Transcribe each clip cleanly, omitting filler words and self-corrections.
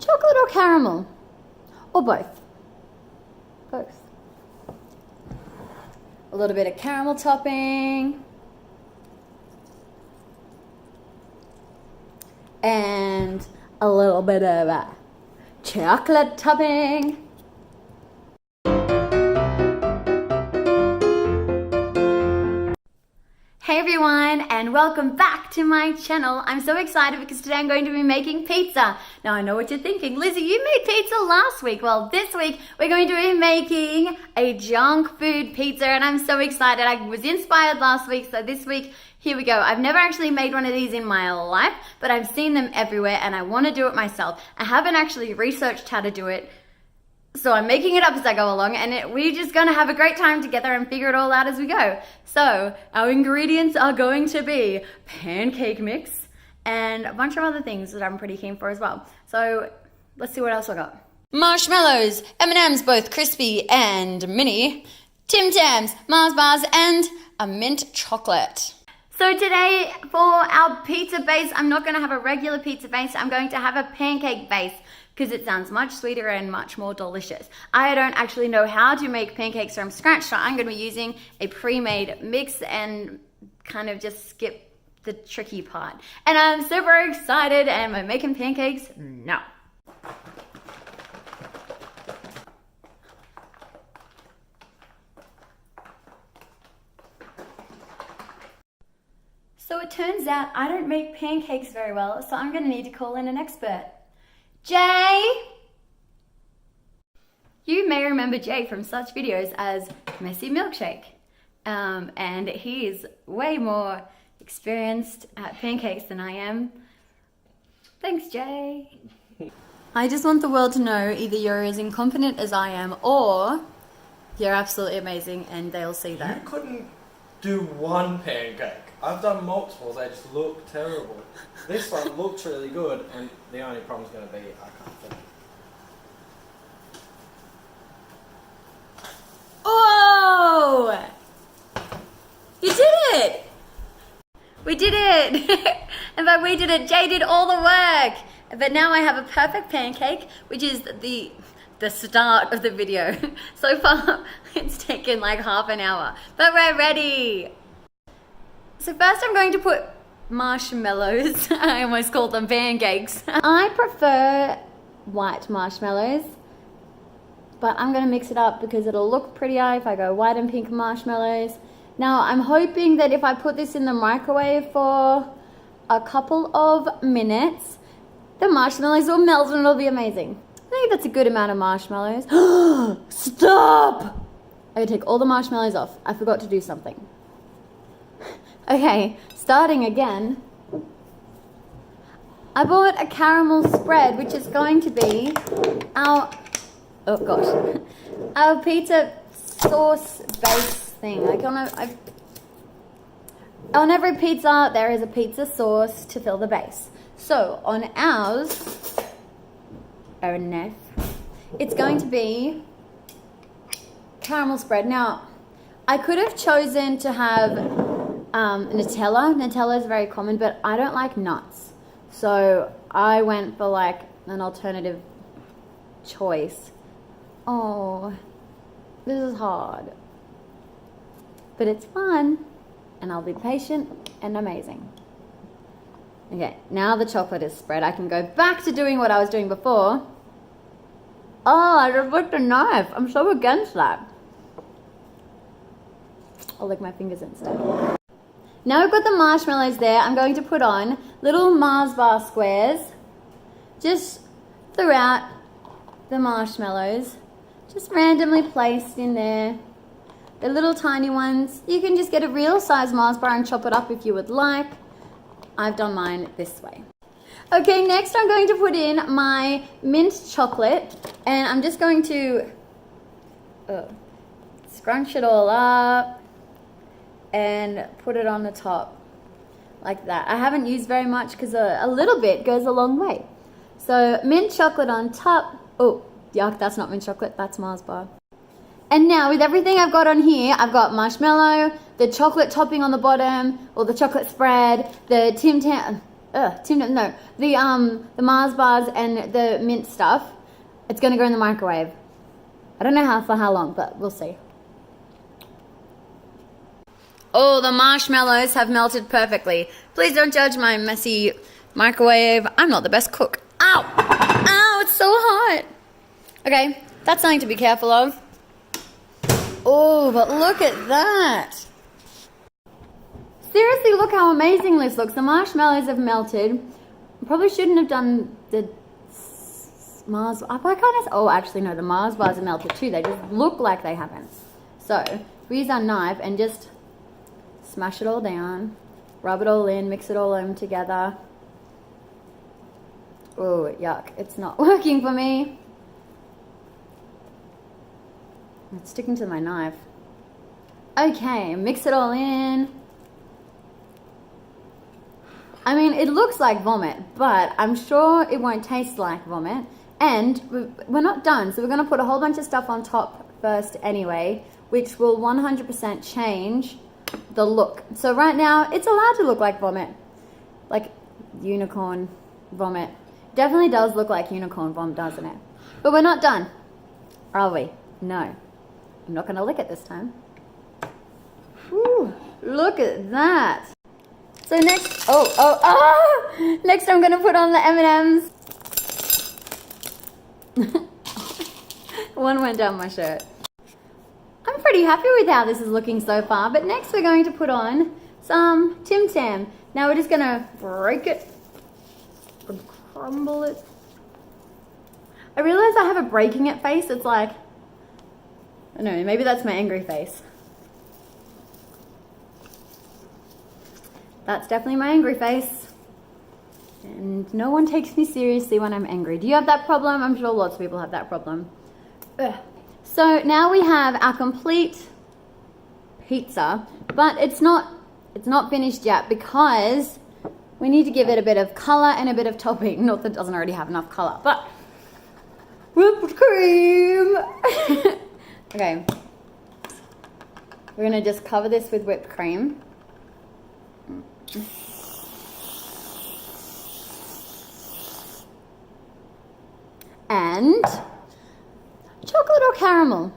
Chocolate or caramel? Or both? Both. A little bit of caramel topping. And a little bit of chocolate topping. Hey everyone, and welcome back to my channel. I'm so excited because today I'm going to be making pizza. Now I know what you're thinking, Lizzie, you made pizza last week. Well, this week we're going to be making a junk food pizza, and I'm so excited. I was inspired last week, so this week, here we go. I've never actually made one of these in my life, but I've seen them everywhere and I want to do it myself. I haven't actually researched how to do it, so I'm making it up as I go along, and we're just going to have a great time together and figure it all out as we go. So our ingredients are going to be pancake mix and a bunch of other things that I'm pretty keen for as well. So let's see what else I got. Marshmallows, M&Ms, both crispy and mini, Tim Tams, Mars bars, and a mint chocolate. So today for our pizza base, I'm not going to have a regular pizza base. I'm going to have a pancake base, because it sounds much sweeter and much more delicious. I don't actually know how to make pancakes from scratch, so I'm going to be using a pre-made mix and kind of just skip the tricky part. And I'm super excited. Am I making pancakes? No. So it turns out I don't make pancakes very well, so I'm going to need to call in an expert. Jay! You may remember Jay from such videos as Messy Milkshake. And he is way more experienced at pancakes than I am. Thanks, Jay. I just want the world to know either you're as incompetent as I am or you're absolutely amazing, and they'll see that. You couldn't do one pancake. I've done multiples, they just look terrible. This one looks really good, and the only problem's going to be I can't fit it. Oh! You did it! We did it! In fact, we did it. Jay did all the work. But now I have a perfect pancake, which is the start of the video. So far, it's taken like half an hour. But we're ready! So first I'm going to put marshmallows. I almost called them pancakes. I prefer white marshmallows, but I'm going to mix it up because it'll look prettier if I go white and pink marshmallows. Now I'm hoping that if I put this in the microwave for a couple of minutes, the marshmallows will melt and it'll be amazing. I think that's a good amount of marshmallows. Stop! I gotta take all the marshmallows off. I forgot to do something. Okay, starting again. I bought a caramel spread, which is going to be our, oh gosh, our pizza sauce base thing. Like on every pizza, there is a pizza sauce to fill the base. So on ours, it's going to be caramel spread. Now, I could have chosen to have Nutella. Nutella is very common, but I don't like nuts. So I went for like an alternative choice. Oh, this is hard. But it's fun, and I'll be patient and amazing. Okay, now the chocolate is spread. I can go back to doing what I was doing before. Oh, I just licked a knife. I'm so against that. I'll lick my fingers instead. Now we've got the marshmallows there, I'm going to put on little Mars bar squares just throughout the marshmallows, just randomly placed in there. The little tiny ones. You can just get a real size Mars bar and chop it up if you would like. I've done mine this way. Okay, next I'm going to put in my mint chocolate, and I'm just going to scrunch it all up and put it on the top like that. I haven't used very much because a little bit goes a long way. So mint chocolate on top. Oh, yuck, that's not mint chocolate, that's Mars bar. And now with everything I've got on here, I've got marshmallow, the chocolate topping on the bottom, or the chocolate spread, the Tim Tam, Tim Tam, no, the Mars bars and the mint stuff. It's gonna go in the microwave. I don't know for how long, but we'll see. Oh, the marshmallows have melted perfectly. Please don't judge my messy microwave. I'm not the best cook. Ow! Ow, it's so hot. Okay, that's something to be careful of. Oh, but look at that. Seriously, look how amazing this looks. The marshmallows have melted. Probably shouldn't have done the Mars. Why can't I? Oh, actually, no. The Mars bars are melted too. They just look like they haven't. So, if we use our knife and just smash it all down, rub it all in, mix it all in together. Oh, yuck! It's not working for me. It's sticking to my knife. Okay, mix it all in. I mean, it looks like vomit, but I'm sure it won't taste like vomit. And we're not done, so we're going to put a whole bunch of stuff on top first anyway, which will 100% change the look. So right now, it's allowed to look like vomit. Like unicorn vomit. Definitely does look like unicorn vomit, doesn't it? But we're not done, are we? No. I'm not going to lick it this time. Whew, look at that. So next, next I'm gonna put on the M&Ms. One went down my shirt. I'm pretty happy with how this is looking so far, but next we're going to put on some Tim Tam. Now we're just gonna break it and crumble it. I realize I have a breaking it face. It's like, I don't know, maybe that's my angry face. That's definitely my angry face. And no one takes me seriously when I'm angry. Do you have that problem? I'm sure lots of people have that problem. Ugh. So now we have our complete pizza, but it's not finished yet because we need to give it a bit of color and a bit of topping. Not that it doesn't already have enough color, but whipped cream. Okay. We're gonna just cover this with whipped cream. And chocolate or caramel,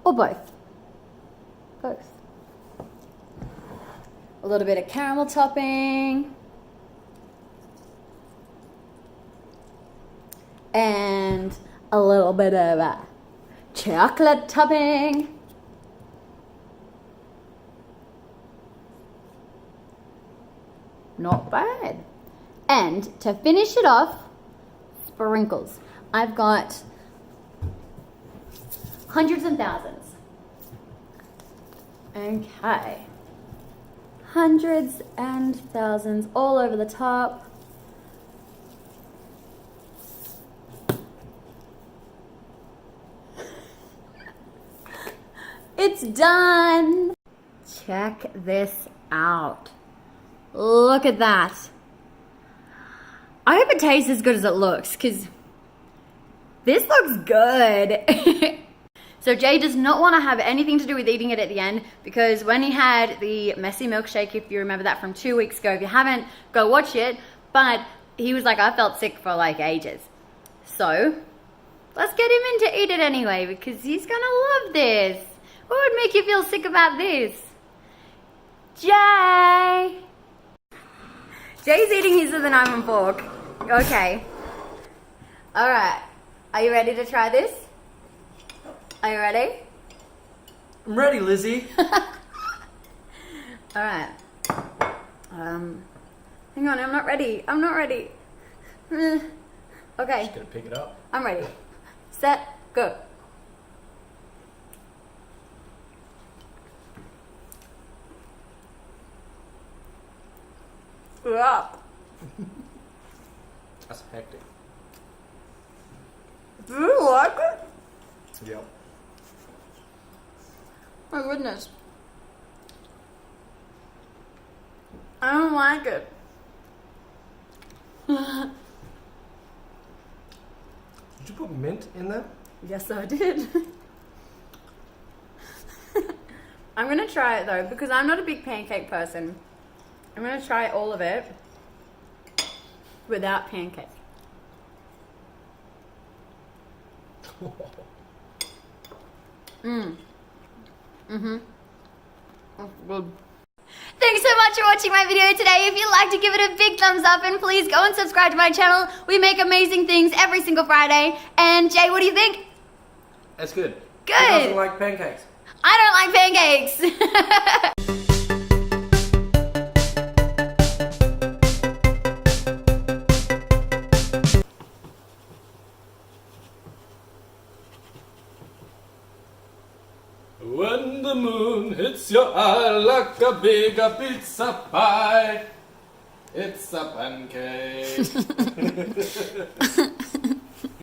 or both. Both. A little bit of caramel topping. And a little bit of chocolate topping. Not bad. And to finish it off, sprinkles. I've got hundreds and thousands. Okay. Hundreds and thousands all over the top. It's done. Check this out. Look at that. I hope it tastes as good as it looks, because this looks good. So Jay does not want to have anything to do with eating it at the end, because when he had the messy milkshake, if you remember that from 2 weeks ago, if you haven't, go watch it. But he was like, I felt sick for like ages. So let's get him in to eat it anyway, because he's gonna love this. What would make you feel sick about this? Jay! Jay's eating his with a knife and fork. Okay. Alright. Are you ready to try this? Are you ready? I'm ready, Lizzie. Alright. Hang on, I'm not ready. I'm not ready. Okay. Just gonna pick it up. I'm ready. Set, go. Yeah. That's hectic. Do you like it? Yep. My goodness. I don't like it. Did you put mint in there? Yes, I did. I'm gonna try it though, because I'm not a big pancake person. I'm gonna try all of it. without pancake. That's good. Thanks so much for watching my video today. If you liked it, give it a big thumbs up and please go and subscribe to my channel. We make amazing things every single Friday. And Jay, what do you think? It's good. Good. Who doesn't like pancakes? I don't like pancakes. When the moon hits your eye like a big pizza pie, it's a pancake.